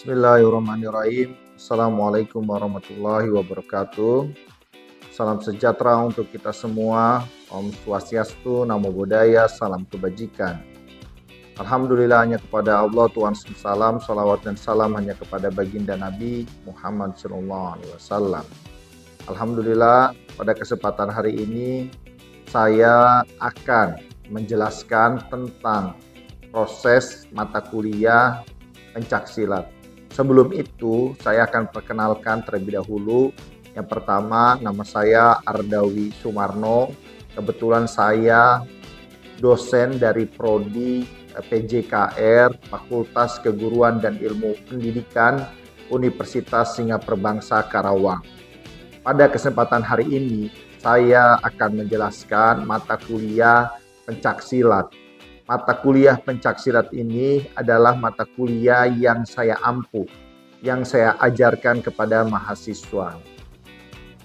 Bismillahirrahmanirrahim. Assalamualaikum warahmatullahi wabarakatuh. Salam sejahtera untuk kita semua. Om Swastiastu, Namo Buddhaya, salam kebajikan. Alhamdulillah hanya kepada Allah Tuhan salam, salawat dan salam hanya kepada baginda Nabi Muhammad SAW. Alhamdulillah pada kesempatan hari ini saya akan menjelaskan tentang proses mata kuliah pencaksilat. Sebelum itu, saya akan perkenalkan terlebih dahulu. Yang pertama, nama saya Ardawi Sumarno. Kebetulan saya dosen dari Prodi PJKR, Fakultas Keguruan dan Ilmu Pendidikan, Universitas Singapura Bangsa Karawang. Pada kesempatan hari ini, saya akan menjelaskan mata kuliah pencaksilat. Mata kuliah pencaksilat ini adalah mata kuliah yang saya ampu, yang saya ajarkan kepada mahasiswa.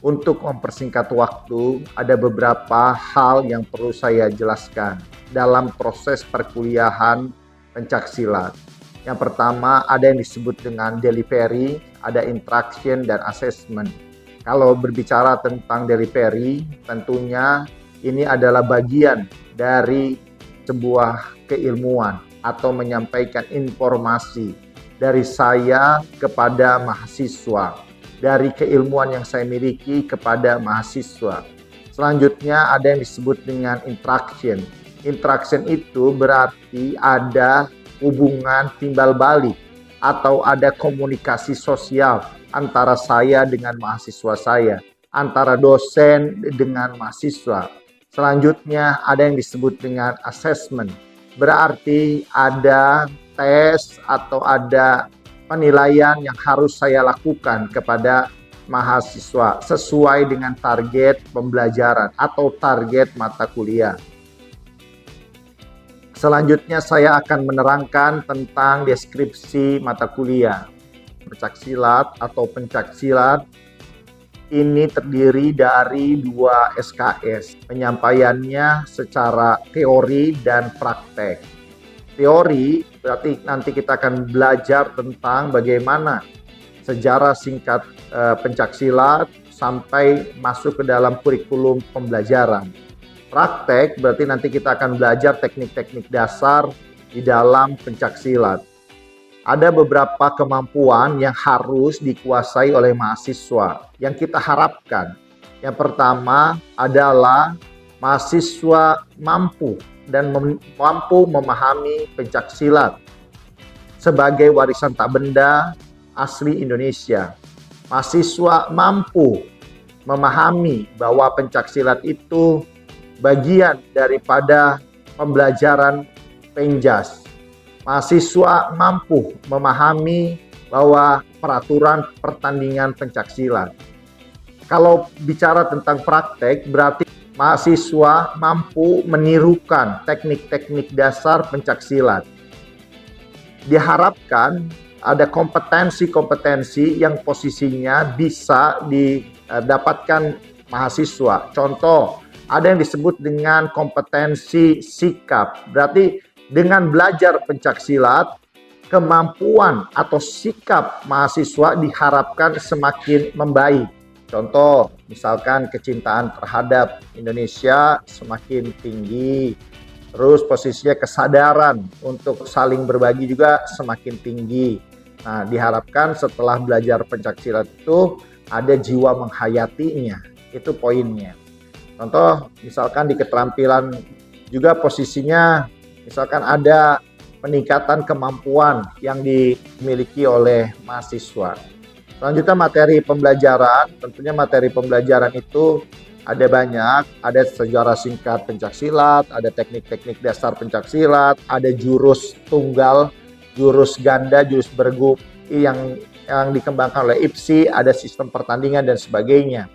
Untuk mempersingkat waktu, ada beberapa hal yang perlu saya jelaskan dalam proses perkuliahan pencaksilat. Yang pertama, ada yang disebut dengan delivery, ada interaction dan assessment. Kalau berbicara tentang delivery, tentunya ini adalah bagian dari sebuah keilmuan atau menyampaikan informasi dari saya kepada mahasiswa, dari keilmuan yang saya miliki kepada mahasiswa. Selanjutnya ada yang disebut dengan interaction. Interaction itu berarti ada hubungan timbal balik atau ada komunikasi sosial antara saya dengan mahasiswa saya, antara dosen dengan mahasiswa. Selanjutnya ada yang disebut dengan assessment. Berarti ada tes atau ada penilaian yang harus saya lakukan kepada mahasiswa sesuai dengan target pembelajaran atau target mata kuliah. Selanjutnya saya akan menerangkan tentang deskripsi mata kuliah. Pencaksilat atau pencaksilat ini terdiri dari 2 SKS. Penyampaiannya secara teori dan praktek. Teori berarti nanti kita akan belajar tentang bagaimana sejarah singkat pencaksilat sampai masuk ke dalam kurikulum pembelajaran. Praktek berarti nanti kita akan belajar teknik-teknik dasar di dalam pencaksilat. Ada beberapa kemampuan yang harus dikuasai oleh mahasiswa yang kita harapkan. Yang pertama adalah mahasiswa mampu dan mampu memahami pencaksilat sebagai warisan tak benda asli Indonesia. Mahasiswa mampu memahami bahwa pencaksilat itu bagian daripada pembelajaran Penjas. Mahasiswa mampu memahami bahwa peraturan pertandingan pencaksilat. Kalau bicara tentang praktek, berarti mahasiswa mampu menirukan teknik-teknik dasar pencaksilat. Diharapkan ada kompetensi-kompetensi yang posisinya bisa didapatkan mahasiswa. Contoh, ada yang disebut dengan kompetensi sikap. Berarti dengan belajar pencaksilat, kemampuan atau sikap mahasiswa diharapkan semakin membaik. Contoh, misalkan kecintaan terhadap Indonesia semakin tinggi. Terus posisinya kesadaran untuk saling berbagi juga semakin tinggi. Nah, diharapkan setelah belajar pencaksilat itu ada jiwa menghayatinya. Itu poinnya. Contoh, misalkan di keterampilan juga posisinya misalkan ada peningkatan kemampuan yang dimiliki oleh mahasiswa. Selanjutnya materi pembelajaran, tentunya materi pembelajaran itu ada banyak, ada sejarah singkat pencaksilat, ada teknik-teknik dasar pencaksilat, ada jurus tunggal, jurus ganda, jurus bergu yang dikembangkan oleh IPSI, ada sistem pertandingan dan sebagainya.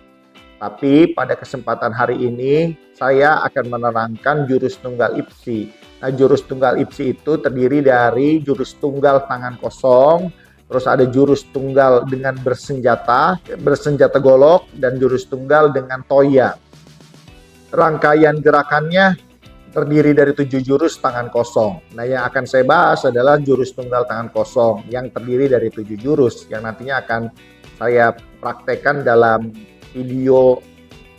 Tapi pada kesempatan hari ini saya akan menerangkan jurus tunggal IPSI. Nah, jurus tunggal IPSI itu terdiri dari jurus tunggal tangan kosong, terus ada jurus tunggal dengan bersenjata golok, dan jurus tunggal dengan toya. Rangkaian gerakannya terdiri dari 7 jurus tangan kosong. Nah, yang akan saya bahas adalah jurus tunggal tangan kosong yang terdiri dari 7 jurus yang nantinya akan saya praktekkan dalam video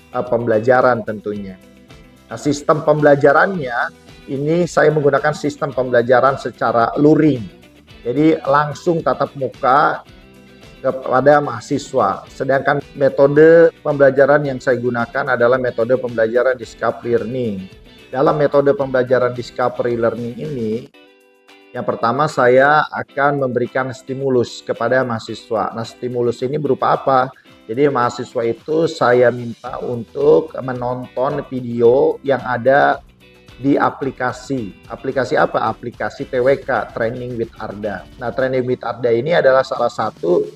pembelajaran tentunya. Nah, sistem pembelajarannya ini saya menggunakan sistem pembelajaran secara luring. Jadi langsung tatap muka kepada mahasiswa. Sedangkan metode pembelajaran yang saya gunakan adalah metode pembelajaran discovery learning. Dalam metode pembelajaran discovery learning ini, yang pertama saya akan memberikan stimulus kepada mahasiswa. Nah, stimulus ini berupa apa? Jadi mahasiswa itu saya minta untuk menonton video yang ada di aplikasi. Aplikasi apa? Aplikasi TWK, Training with Arda. Nah, Training with Arda ini adalah salah satu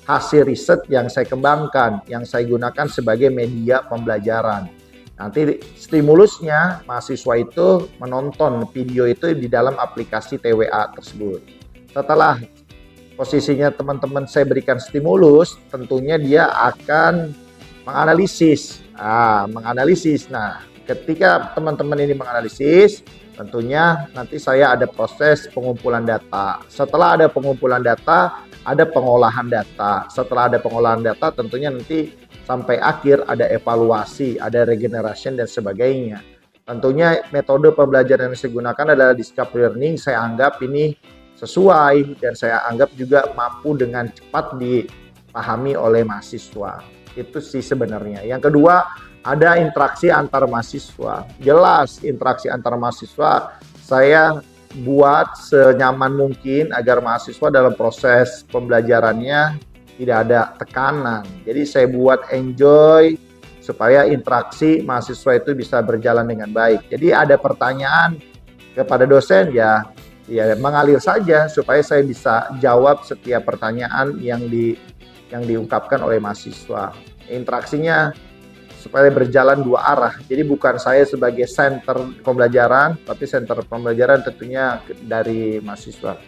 hasil riset yang saya kembangkan, yang saya gunakan sebagai media pembelajaran. Nanti stimulusnya mahasiswa itu menonton video itu di dalam aplikasi TWA tersebut. Setelah posisinya teman-teman saya berikan stimulus, tentunya dia akan menganalisis. Nah, ketika teman-teman ini menganalisis, tentunya nanti saya ada proses pengumpulan data. Setelah ada pengumpulan data, ada pengolahan data. Setelah ada pengolahan data, tentunya nanti sampai akhir ada evaluasi, ada regeneration dan sebagainya. Tentunya metode pembelajaran yang saya gunakan adalah discovery learning. Saya anggap ini sesuai dan saya anggap juga mampu dengan cepat dipahami oleh mahasiswa. Itu sih sebenarnya. Yang kedua, ada interaksi antar mahasiswa. Jelas interaksi antar mahasiswa saya buat senyaman mungkin agar mahasiswa dalam proses pembelajarannya tidak ada tekanan. Jadi saya buat enjoy supaya interaksi mahasiswa itu bisa berjalan dengan baik. Jadi ada pertanyaan kepada dosen ya mengalir saja supaya saya bisa jawab setiap pertanyaan yang diungkapkan oleh mahasiswa. Interaksinya supaya berjalan dua arah. Jadi bukan saya sebagai center pembelajaran, tapi center pembelajaran tentunya dari mahasiswa.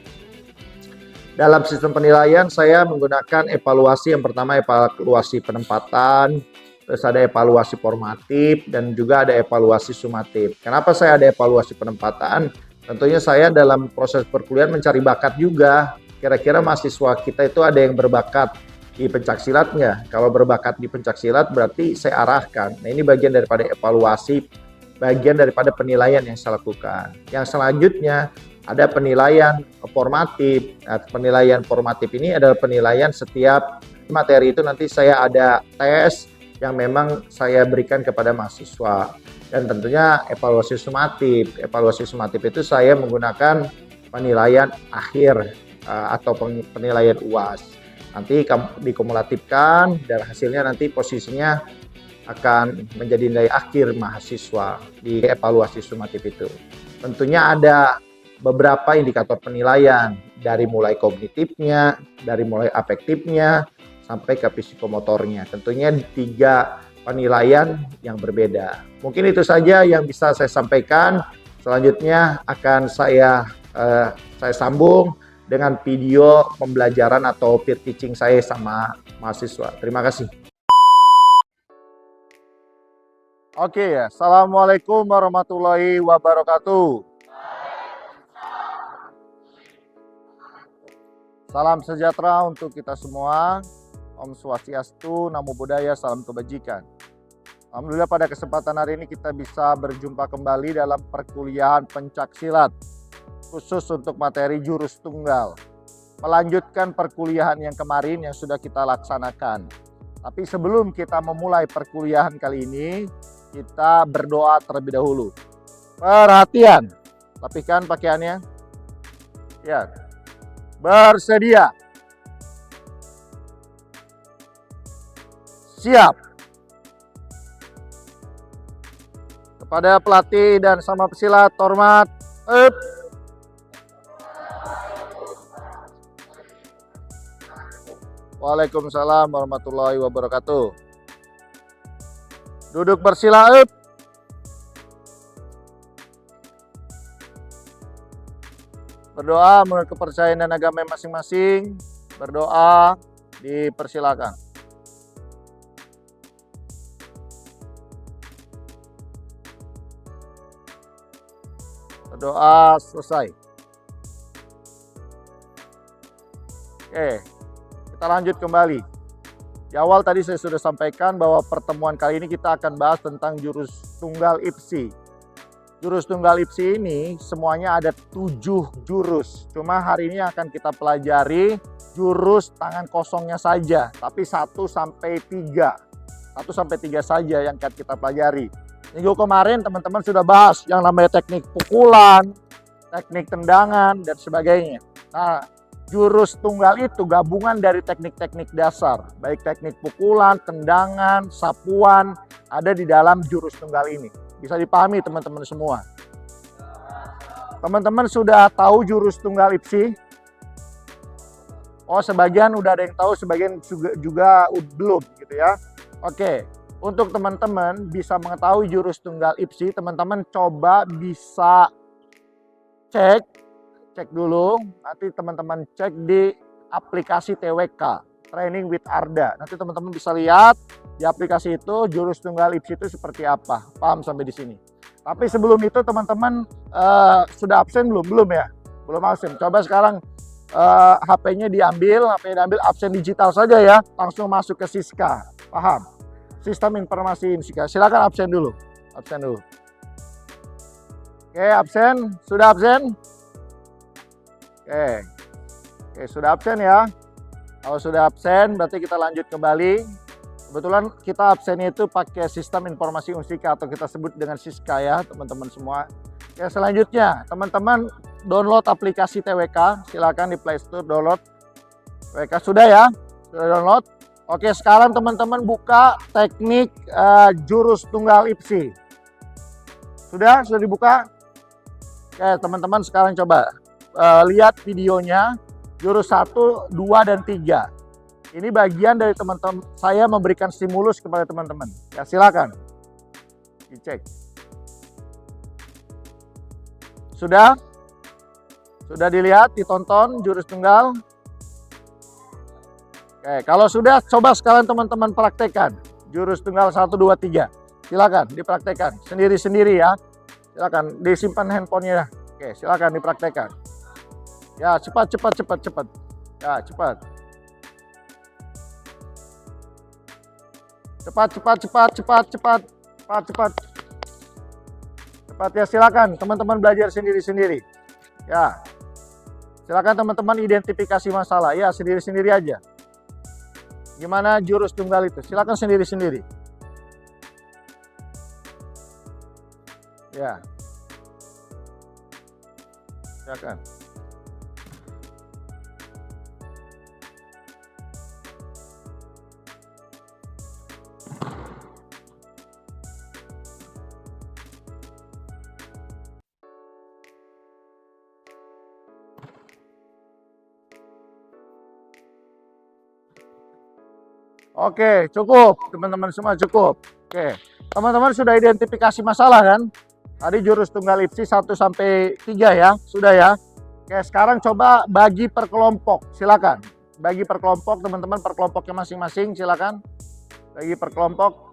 Dalam sistem penilaian saya menggunakan evaluasi. Yang pertama evaluasi penempatan, terus ada evaluasi formatif, dan juga ada evaluasi sumatif. Kenapa saya ada evaluasi penempatan? Tentunya saya dalam proses perkuliahan mencari bakat juga. Kira-kira mahasiswa kita itu ada yang berbakat di pencaksilat nggak? Kalau berbakat di pencaksilat berarti saya arahkan. Nah, ini bagian daripada evaluasi, bagian daripada penilaian yang saya lakukan. Yang selanjutnya ada penilaian formatif. Nah, penilaian formatif ini adalah penilaian setiap materi itu nanti saya ada tes yang memang saya berikan kepada mahasiswa. Dan tentunya evaluasi sumatif. Evaluasi sumatif itu saya menggunakan penilaian akhir atau penilaian UAS. Nanti dikumulatifkan dan hasilnya nanti posisinya akan menjadi nilai akhir mahasiswa di evaluasi sumatif itu. Tentunya ada beberapa indikator penilaian dari mulai kognitifnya, dari mulai afektifnya, sampai ke psikomotornya. Tentunya 3 penilaian yang berbeda. Mungkin itu saja yang bisa saya sampaikan. Selanjutnya akan saya sambung dengan video pembelajaran atau peer teaching saya sama mahasiswa. Terima kasih. Oke ya, Assalamualaikum warahmatullahi wabarakatuh. Salam sejahtera untuk kita semua. Om Swastiastu, Namo Buddhaya, salam kebajikan. Alhamdulillah pada kesempatan hari ini kita bisa berjumpa kembali dalam perkuliahan pencaksilat khusus untuk materi jurus tunggal. Melanjutkan perkuliahan yang kemarin yang sudah kita laksanakan. Tapi sebelum kita memulai perkuliahan kali ini, kita berdoa terlebih dahulu. Perhatian, rapikan pakaiannya. Ya, bersedia. Siap. Kepada pelatih dan sama pesilat, hormat. Waalaikumsalam warahmatullahi wabarakatuh. Duduk bersila. Berdoa menurut kepercayaan dan agama masing-masing. Berdoa dipersilakan. Berdoa selesai. Oke, kita lanjut kembali. Di awal tadi saya sudah sampaikan bahwa pertemuan kali ini kita akan bahas tentang jurus tunggal IPSI. Jurus tunggal IPSI ini semuanya ada 7 jurus. Cuma hari ini akan kita pelajari jurus tangan kosongnya saja, tapi 1 sampai 3. 1 sampai 3 saja yang akan kita pelajari. Minggu kemarin teman-teman sudah bahas yang namanya teknik pukulan, teknik tendangan, dan sebagainya. Nah, jurus tunggal itu gabungan dari teknik-teknik dasar, baik teknik pukulan, tendangan, sapuan, ada di dalam jurus tunggal ini. Bisa dipahami teman-teman semua. Teman-teman sudah tahu jurus tunggal IPSI? Oh, sebagian udah ada yang tahu, sebagian juga belum gitu ya. Oke, untuk teman-teman bisa mengetahui jurus tunggal IPSI, teman-teman coba bisa cek dulu, nanti teman-teman cek di aplikasi TWK, Training with Arda. Nanti teman-teman bisa lihat di aplikasi itu jurus tunggal IPSI itu seperti apa. Paham sampai di sini? Tapi sebelum itu teman-teman sudah absen belum? Belum ya? Belum absen. Coba sekarang HP-nya diambil absen digital saja ya, langsung masuk ke Siska. Paham? Sistem informasi Siska. Silakan absen dulu. Absen dulu. Oke, absen. Sudah absen? Oke, sudah absen ya. Kalau sudah absen berarti kita lanjut kembali. Kebetulan kita absennya itu pakai sistem informasi Unsika atau kita sebut dengan Siska ya teman-teman semua. Oke, selanjutnya teman-teman download aplikasi TWK. Silakan di Play Store download TWK. Sudah ya? Sudah download? Oke, sekarang teman-teman buka teknik jurus tunggal IPSI. Sudah dibuka? Oke, teman-teman sekarang coba lihat videonya jurus 1, 2, dan 3. Ini bagian dari teman-teman saya memberikan stimulus kepada teman-teman. Ya, silakan dicek. Sudah dilihat, ditonton jurus tunggal. Oke, kalau sudah, coba sekarang teman-teman praktekkan jurus tunggal 1, 2, 3. Silakan dipraktekkan sendiri-sendiri ya. Silakan disimpan handphonenya. Oke, silakan dipraktekkan. Ya, cepat. Ya, cepat. Cepat ya, silakan teman-teman belajar sendiri-sendiri. Ya. Silakan teman-teman identifikasi masalah. Ya, sendiri-sendiri aja. Gimana jurus tunggal itu? Silakan sendiri-sendiri. Ya. Silakan. Oke, cukup. Teman-teman semua cukup. Oke. Teman-teman sudah identifikasi masalah kan? Tadi jurus tunggal IPSI 1 sampai 3 ya. Sudah ya. Oke, sekarang coba bagi per kelompok. Silakan. Bagi per kelompok, teman-teman per kelompoknya masing-masing, silakan. Bagi per kelompok.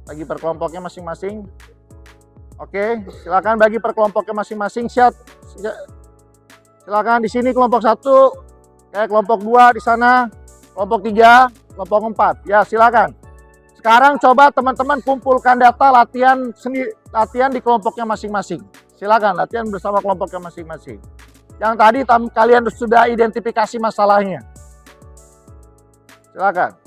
Bagi per kelompoknya masing-masing. Oke, silakan bagi per kelompoknya masing-masing. Silakan di sini kelompok 1. Oke, kelompok 2 di sana. Kelompok 3, kelompok 4. Ya, silakan. Sekarang coba teman-teman kumpulkan data latihan di kelompoknya masing-masing. Silakan latihan bersama kelompoknya masing-masing. Yang tadi kalian sudah identifikasi masalahnya. Silakan.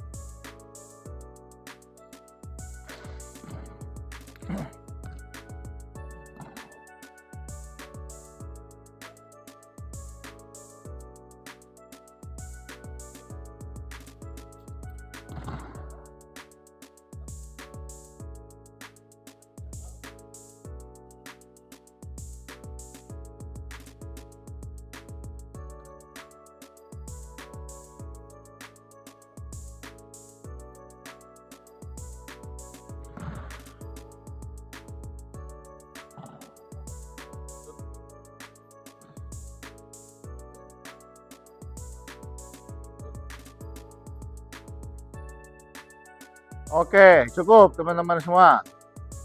Oke, cukup teman-teman semua.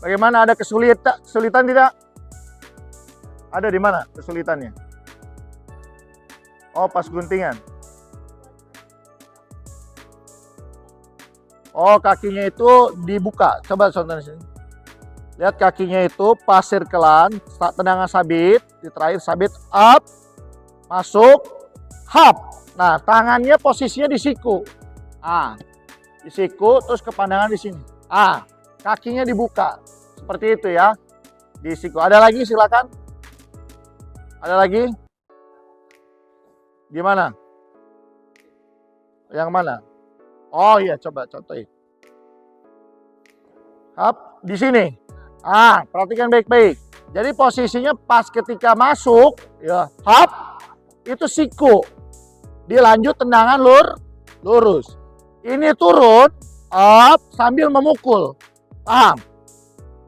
Bagaimana, ada kesulitan tidak? Ada di mana kesulitannya? Oh, pas guntingan. Oh, kakinya itu dibuka. Coba contohnya sini. Lihat kakinya itu pas sirkelan, tendangan sabit, di terakhir sabit up, masuk, hap. Nah, tangannya posisinya di siku. Di siku, terus kepandangan di sini. Kakinya dibuka. Seperti itu ya. Di siku. Ada lagi, silakan. Ada lagi? Gimana? Yang mana? Oh iya, coba contohin. Hap, di sini. Perhatikan baik-baik. Jadi posisinya pas ketika masuk, ya, hap, itu siku. Dia lanjut tendangan lurus. Ini turun, up, sambil memukul. Paham?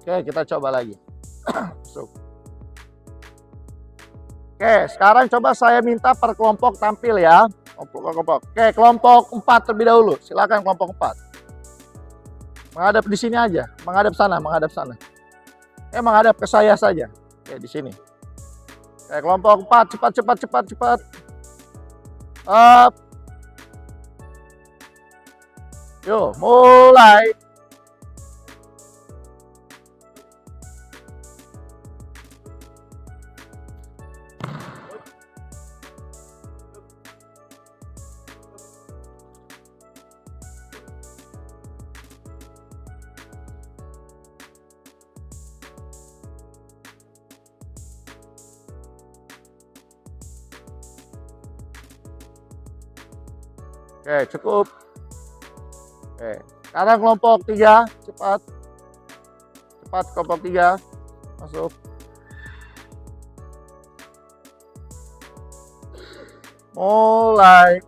Oke, kita coba lagi. Masuk. Oke, sekarang coba saya minta per kelompok tampil ya. Kelompok. Oke, kelompok 4 terlebih dahulu. Silakan kelompok 4. Menghadap di sini aja, menghadap sana. Menghadap ke saya saja. Oke, di sini. Oke, kelompok 4, cepat. Up. Yuk, mulai. Oke, cukup. Oke, sekarang kelompok 3, cepat kelompok 3, masuk. Mulai.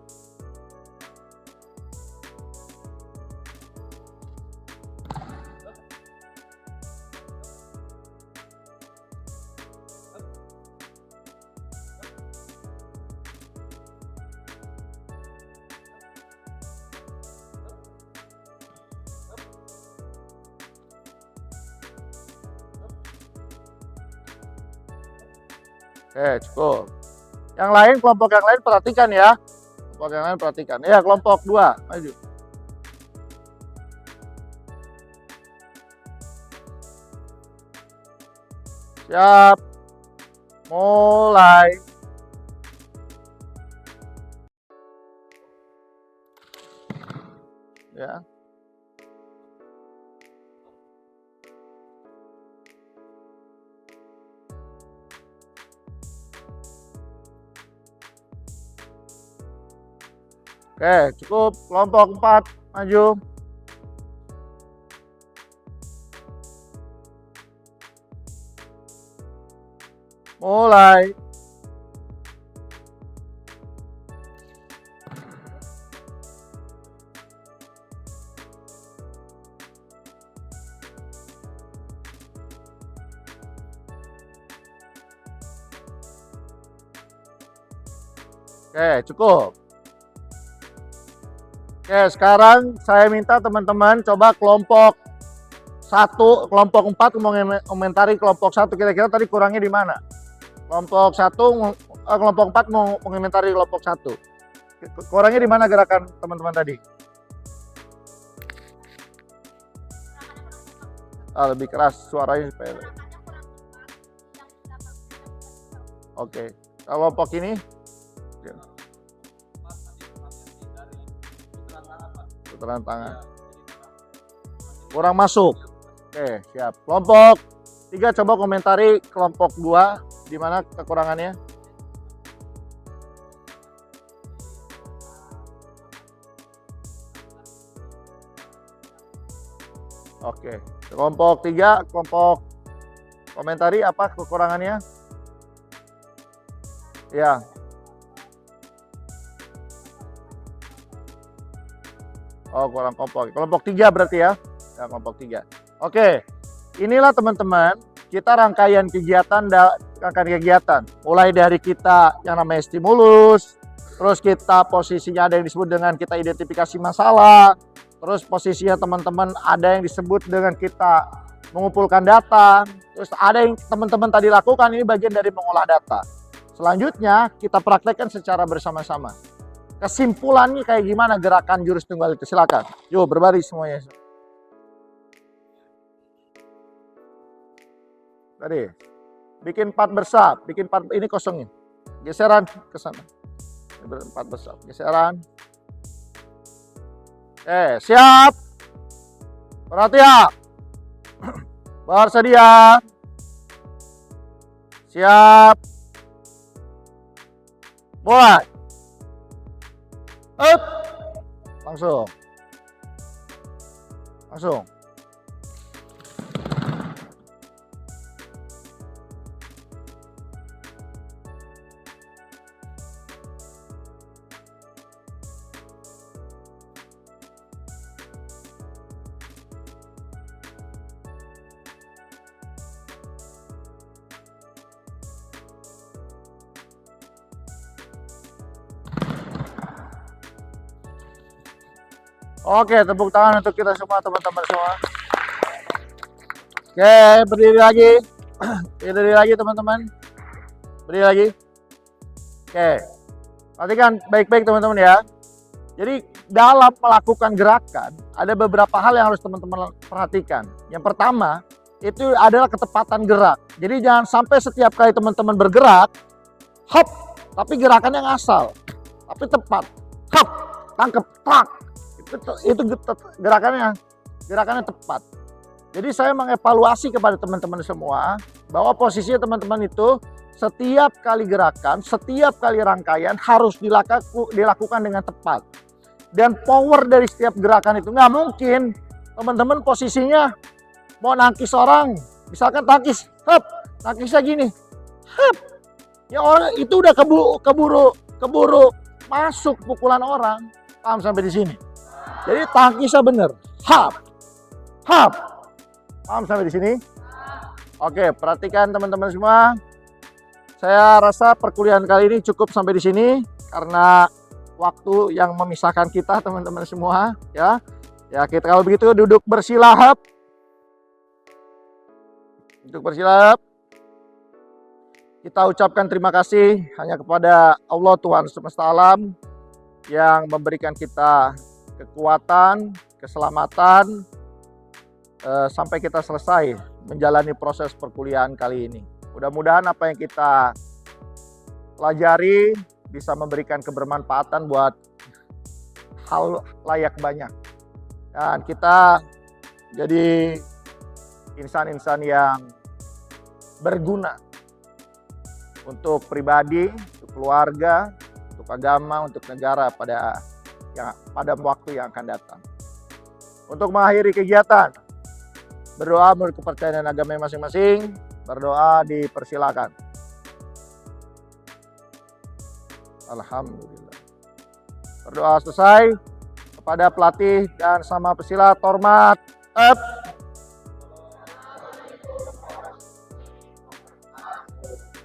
Oke, cukup. Yang lain, kelompok yang lain perhatikan ya. Kelompok yang lain perhatikan. Ya, kelompok 2, maju. Siap. Mulai. Ya. Oke, cukup. Kelompok 4, maju. Mulai. Oke, cukup. Oke, sekarang saya minta teman-teman coba kelompok 1, kelompok 4 mengomentari kelompok 1. Kira-kira tadi kurangnya di mana? Kelompok 1, kelompok 4 mau mengomentari kelompok 1. Kurangnya di mana gerakan teman-teman tadi? Lebih keras suaranya supaya. Oke, kelompok ini putaran tangan kurang masuk. Oke, siap. Kelompok 3 coba komentari kelompok 2 di mana kekurangannya. Oke, kelompok 3, kelompok komentari apa kekurangannya? Ya. Oh, kurang kompak. Kelompok 3 berarti ya. Ya, kelompok 3. Oke. Inilah teman-teman, kita rangkaian kegiatan. Mulai dari kita yang namanya stimulus, terus kita posisinya ada yang disebut dengan kita identifikasi masalah, terus posisinya teman-teman ada yang disebut dengan kita mengumpulkan data, Terus ada yang teman-teman tadi lakukan, ini bagian dari mengolah data. Selanjutnya kita praktekkan secara bersama-sama. Kesimpulannya kayak gimana gerakan jurus tunggal itu? Silakan. Yuk berbaris semuanya. Tadi bikin 4 bersab, bikin 4 ini kosongin. Geseran ke sana. 4 bersab, geseran. Siap. Perhatian. Bersedia. Siap. Mulai. Up. Langsung. Langsung. Oke, tepuk tangan untuk kita semua, teman-teman semua. Oke, berdiri lagi. Berdiri lagi, teman-teman. Berdiri lagi. Oke. Perhatikan baik-baik, teman-teman ya. Jadi, dalam melakukan gerakan, ada beberapa hal yang harus teman-teman perhatikan. Yang pertama, itu adalah ketepatan gerak. Jadi, jangan sampai setiap kali teman-teman bergerak, hop, tapi gerakannya ngasal. Tapi tepat. Hop, tangkep, tak. Itu gerakannya tepat. Jadi saya mengevaluasi kepada teman-teman semua bahwa posisinya teman-teman itu setiap kali gerakan, setiap kali rangkaian harus dilakukan dengan tepat. Dan power dari setiap gerakan itu nggak mungkin teman-teman posisinya mau nangkis orang, misalkan tangkis, hop, nangkisnya gini, hop, ya orang itu udah keburu masuk pukulan orang. Paham sampai di sini? Jadi tangkisnya bener, hap, hap. Paham sampai di sini? Oke, perhatikan teman-teman semua. Saya rasa perkuliahan kali ini cukup sampai di sini karena waktu yang memisahkan kita, teman-teman semua, ya. Ya, kita kalau begitu duduk bersilahap. Duduk bersilahap. Kita ucapkan terima kasih hanya kepada Allah Tuhan semesta alam yang memberikan kita kekuatan, keselamatan, sampai kita selesai menjalani proses perkuliahan kali ini. Mudah-mudahan apa yang kita pelajari bisa memberikan kebermanfaatan buat hal layak banyak. Dan kita jadi insan-insan yang berguna untuk pribadi, untuk keluarga, untuk agama, untuk negara pada waktu yang akan datang. Untuk mengakhiri kegiatan, berdoa menurut kepercayaan agama masing-masing. Berdoa dipersilakan. Alhamdulillah. Berdoa selesai. Kepada pelatih dan sama pesilat, hormat. Up.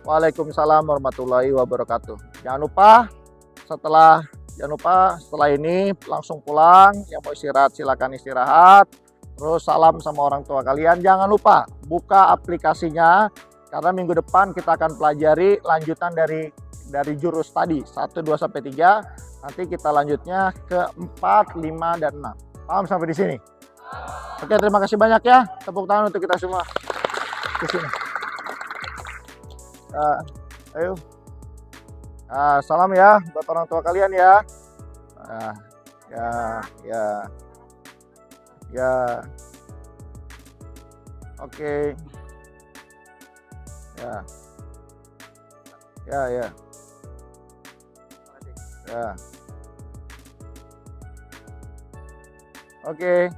Waalaikumsalam warahmatullahi wabarakatuh. Jangan lupa setelah ini langsung pulang. Yang mau istirahat silakan istirahat. Terus salam sama orang tua kalian. Jangan lupa buka aplikasinya karena minggu depan kita akan pelajari lanjutan dari jurus tadi 1, 2 sampai 3. Nanti kita lanjutnya ke 4, 5 dan 6. Paham sampai di sini? Oke, terima kasih banyak ya. Tepuk tangan untuk kita semua. Ke sini. Ayo. Salam ya buat orang tua kalian ya. Ya. Oke. Ya. Oke.